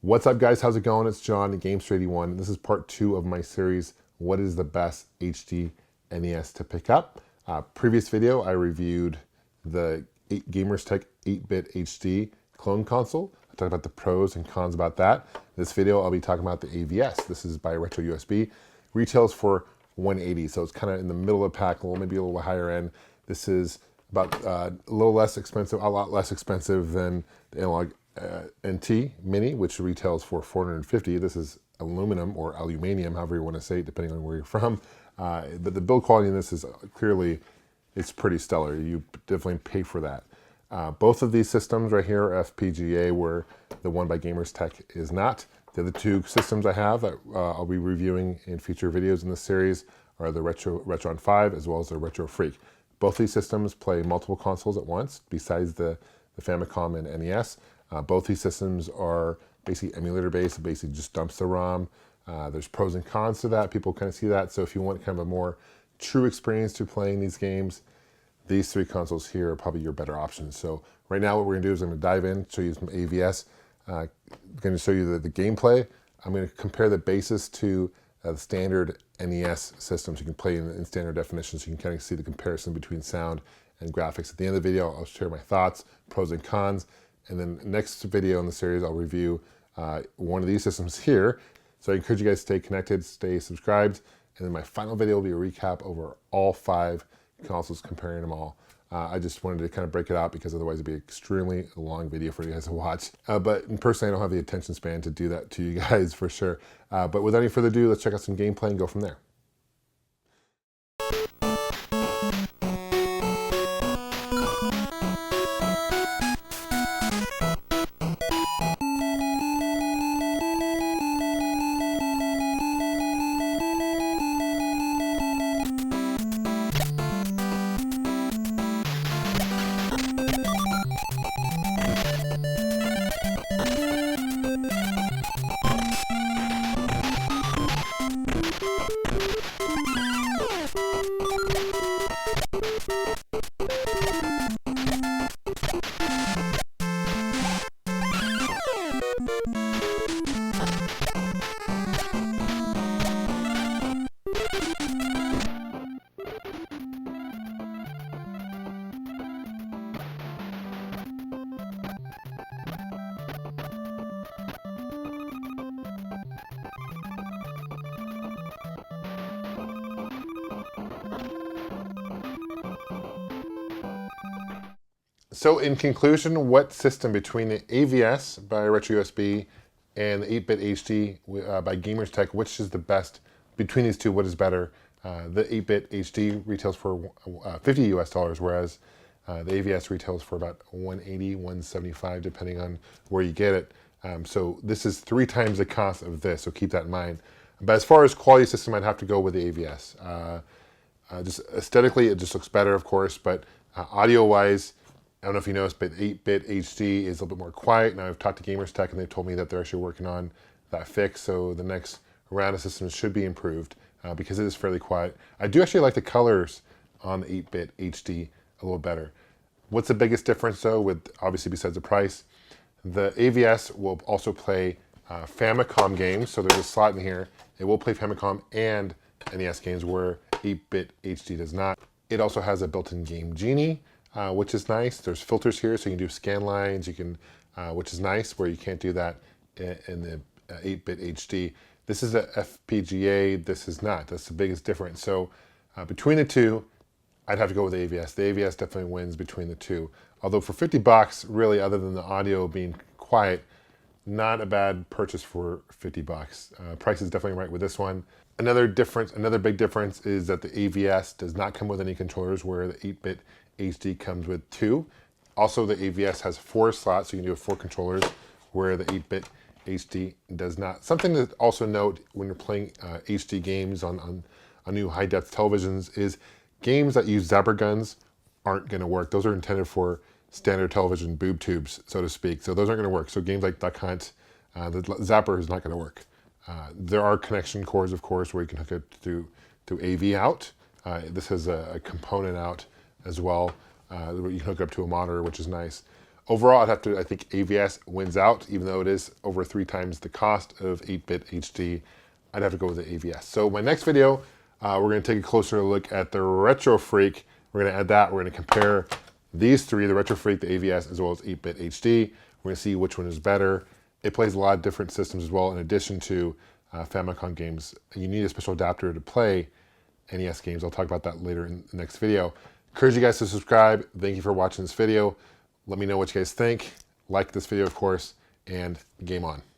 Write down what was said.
What's up, guys? How's it going? It's John, Gamester81. This is part 2 of my series, What is the best HD NES to pick up? Previous video, I reviewed the Gamestech 8-bit HD clone console. I talked about the pros and cons about that. This video, I'll be talking about the AVS. This is by RetroUSB. Retails for $180, so it's kind of in the middle of the pack, maybe a little higher end. This is about a little less expensive, a lot less expensive than the analog NT Mini, which retails for $450. This is aluminum or aluminium, however you want to say it, depending on where you're from. But the build quality in this is clearly, it's pretty stellar. You definitely pay for that. Both of these systems right here are FPGA, where the one by Gamestech is not. The other two systems I have that I'll be reviewing in future videos in this series are the Retron 5 as well as the Retro Freak. Both these systems play multiple consoles at once, besides the Famicom and NES. Both these systems are basically emulator based. It basically just dumps the ROM. There's pros and cons to that. People kind of see that. So if you want kind of a more true experience to playing these games, these three consoles here are probably your better options. So right now what we're going to do is I'm going to dive in, show you some AVS. I'm going to show you the gameplay. I'm going to compare the basis to the standard NES systems. You can play in standard definition, so you can kind of see the comparison between sound and graphics. At the end of the video, I'll share my thoughts, pros and cons. And then next video in the series, I'll review one of these systems here. So I encourage you guys to stay connected, stay subscribed. And then my final video will be a recap over all 5 consoles, comparing them all. I just wanted to kind of break it out because otherwise it'd be an extremely long video for you guys to watch. But personally, I don't have the attention span to do that to you guys for sure. But without any further ado, let's check out some gameplay and go from there. So in conclusion, what system between the AVS by RetroUSB and the 8-bit HD by Gamestech, which is the best between these two? What is better? The 8-bit HD retails for $50 US, whereas the AVS retails for about $180, $175, depending on where you get it. So this is 3 times the cost of this, so keep that in mind. But as far as quality system, I'd have to go with the AVS. Just aesthetically, it just looks better, of course, but audio-wise, I don't know if you noticed, but 8-bit HD is a little bit more quiet. Now I've talked to Gamestech and they've told me that they're actually working on that fix, so the next round of systems should be improved because it is fairly quiet. I do actually like the colors on the 8-bit HD a little better. What's the biggest difference though, with obviously besides the price? The AVS will also play Famicom games, so there's a slot in here. It will play Famicom and NES games, where 8-bit HD does not. It also has a built-in Game Genie, which is nice. There's filters here, so you can do scan lines, you can, which is nice, where you can't do that in the 8-bit HD. This is a FPGA, this is not. That's the biggest difference. So between the two, I'd have to go with the AVS. The AVS definitely wins between the two. Although for $50, really, other than the audio being quiet, not a bad purchase for $50. Price is definitely right with this one. Another big difference is that the AVS does not come with any controllers, where the 8-bit HD comes with 2. Also, the AVS has 4 slots, so you can do 4 controllers, where the 8-bit HD does not. Something to also note when you're playing HD games on new high-def televisions is games that use zapper guns aren't going to work. Those are intended for standard television boob tubes, so to speak. So those aren't going to work. So games like Duck Hunt, the zapper is not going to work. There are connection cords, of course, where you can hook it to AV out. This has a component out as well, where you can hook up to a monitor, which is nice. Overall, I think AVS wins out, even though it is over 3 times the cost of 8-bit HD. I'd have to go with the AVS. So my next video, we're going to take a closer look at the Retro Freak. We're going to add that. We're going to compare these three, the Retro Freak, the AVS, as well as 8-bit HD. We're going to see which one is better. It plays a lot of different systems as well, in addition to Famicom games. You need a special adapter to play NES games. I'll talk about that later in the next video. Encourage you guys to subscribe. Thank you for watching this video. Let me know what you guys think. Like this video, of course, and game on.